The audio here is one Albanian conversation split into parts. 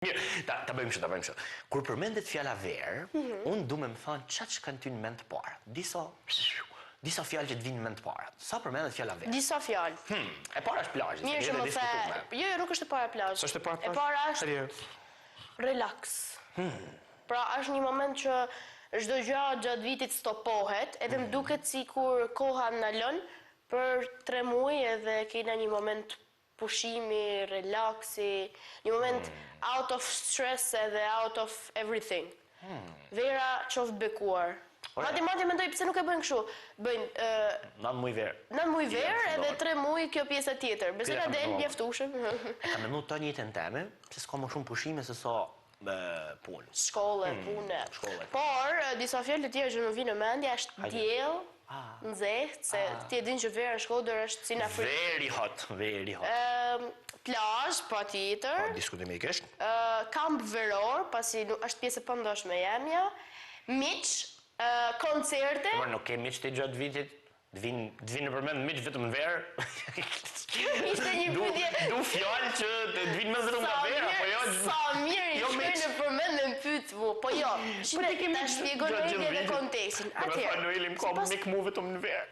Mirë, ta bëjmë kështu. Kur përmendet fjala verë, unë du me më thënë qatë që kanë ty në mend të para. Disa fjalë që të vinë në mend të para. Sa përmendet fjala verë? Disa fjalë. E para është plazhi. Mirë që më the. Jo, nuk është e para plazh. Është e para plazh? E para është relax. Pra është një moment që çdo gjë gjatë vitit stopohet, edhe më duket sikur koha na lën për 3 muaj edhe kena një moment pushimi, relaksi, një moment out of stress edhe out of everything. Vera qoftë bekuar. Madje mendoj pse nuk e bëjnë kështu. Bëjnë 9 muaj verë. 9 muaj verë edhe 3 muaj kjo pjesa tjetër. Besoj na del mjaftueshëm. Ka menduar të njëjtën temë, pse s'ka më shumë pushime se sa punë. Shkollë, punë. Por disa fjalë të tjera që më vinë në mendje është diell, nxehtë, se ti e din që vera në Shkodër është si në Afrikë. Very hot. Plazh, patjetër. Diskutimikisht. Kamp veror, pasi është pjesë e pandoshme e jemja. Miq, koncerte. Nuk ke miq të gjatë vitit. Të vinë në përmend miq vetëm në verë. Ishte një pyetje. Du fjalë që të vinë më vetëm nga vera, po jo. Sa mirë i shkoj në përmend në pyet mu. Po jo, ta shpjegoj edhe kontekstin. Atëherë, Noelim ka mik mu vetëm në verë.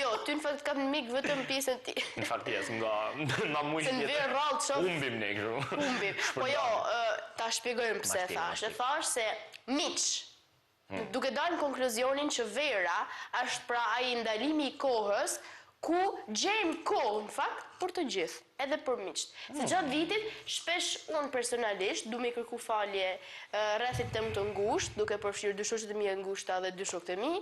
Jo, ty në fakt kam mik vetëm pjesën ti. Në fakt nga muaj në verë rrallë shoh. Humbim ne kështu. Humbim. Po jo, ta shpjegojmë pse thash. E thash se miq duke dalë në konkluzionin që vera është pra ai ndalimi i kohës ku gjejmë kohë në fakt për të gjithë, edhe për miqt. Se gjatë vitit shpesh unë personalisht du me kërku falje rrethit tëm të ngushtë, duke përfshirë dy shoqet e mia ngushta dhe dy shokët e mi.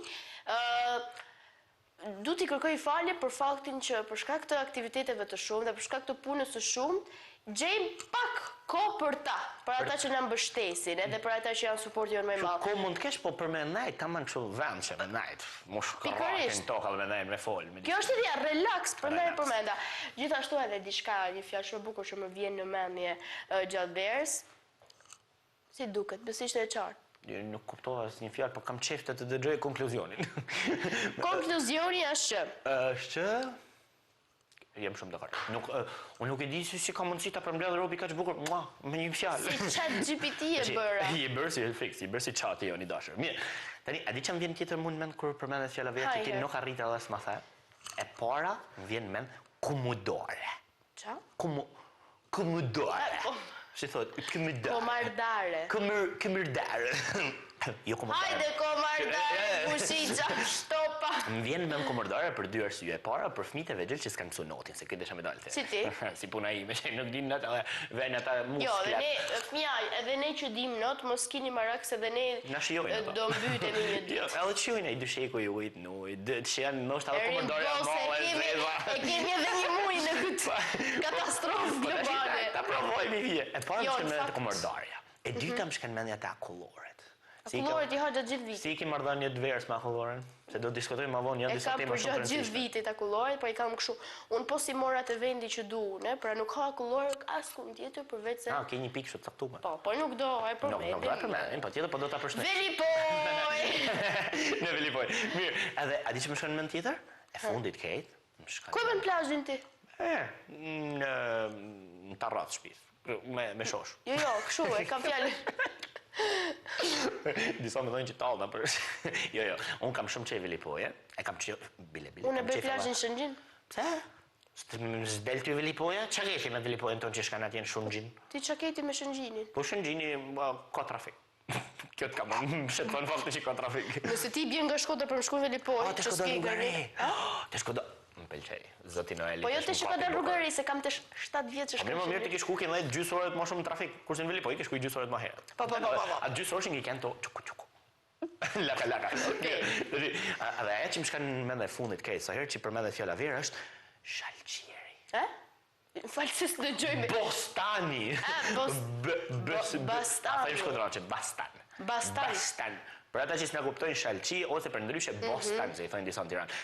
Du t'i kërkoj falje për faktin që për shkak të aktiviteteve të shumta dhe për shkak të punës së shumtë, gjejmë pak kohë për ta, për ata që na mbështesin, edhe për ata që janë suporti jonë më i madh. Ko mund të kesh po për me najt, tamam kështu vendshë me najt. Mosh karrakin tokë me najt me fol. Kjo është ideja, relax, prandaj e përmenda. Gjithashtu edhe diçka, një fjalë shumë e bukur që më vjen në mendje gjatë verës. Si duket, besoj ishte e qartë. Nuk kuptova asnjë fjalë, por kam qejf të dëgjoj konkluzionin. Konkluzjoni është që jam shumë dakord. Unë nuk e di se si ka mundësi ta përmbledh robi kaq bukur, me një fjalë. Si ChatGPT e bëra. I bërë si fix, i bërë si chati joni dashur. Mirë. Tani, a di çam vjen tjetër mund mend kur përmendet fjala vetë që ti nuk arrit edhe s'ma the? E para më vjen mend komodore. Ç'a? Komodore. Si thot, komodore. Komardare. Komardare. Jo komodore. Hajde komardare, bushica, shtopa. Më vjen mend komodore për 2 arsye. E para për fëmijët e vegjël që s'kan mësuar notin, se këtë desha me dalë. Si ti? Si puna ime, që nuk dinë not, edhe vjen ata musklat. Jo, dhe ne, fëmija, edhe ne që dim not, mos keni marak se edhe ne do mbytemi një ditë. Jo, edhe çojnë ai dysheku i ujit në ujë, që janë ndoshta edhe komodore. E kemi edhe një muj në këtë katastrofë globale. Ta provojmë vije. E para më shkon me komodorja. E dyta më shkon mendja ta kolloret. Kolloret i ha gjatë gjithë vitit. Si i ke marrëdhënie të verës me kolloren? Se do të diskutojmë më vonë janë disa tema shumë të rëndësishme. Gjatë gjithë vitit kolloret, po i kam kështu. Unë po si mora të vendi që duan, pra nuk ha kollor askund tjetër përveç se. Ke një pikë shumë të caktuar. Po nuk do, e përmend. Nuk do ta përmend, po tjetër po do ta përshëndet. Velipoj. Në Velipoj. Mirë, edhe a di çmë shkon mend tjetër? E fundit Kate, më shkon. Ku bën plazhin ti? Në tarrat shtëpis, me shosh. Jo, kështu e kam fjalën. Disa më thonë që tallna për. Jo, unë kam shumë çej Velipoje. E kam çej bile. Unë e bëj plazhin Shëngjin. Pse? S'del ty Velipoja? Çfarë ke me Velipojën tonë që shkan atje në Shëngjin? Ti çka ke ti me Shëngjinin? Po Shëngjini ka trafik. Kjo të kam shëton fakti që ka trafik. Nëse ti bjen nga Shkodra për më shkuar në Velipoj, të Shkodra rrugëri. Të Shkodra më pëlqej. Zoti Noeli. Po jo të Shkodra rrugëri, se kam të 7 vjet që shkoj. Më mirë ti ke shku kënë gjysmë orë më shumë trafik, kurse në Velipoj ke shkuj gjysmë orë më herë. Po. A gjysmë orë që kanë to çuku. Laka. Okej. A dhe ajo që më shkan mend e fundit ke sa herë që përmendet fjala verë është shalqieri. Falsis në gjojme. Bostani. Bastani. Bastan. Për ata që s'na kuptojnë shalqi ose për ndryshe Bostan, se i thonë disa në Tiranë.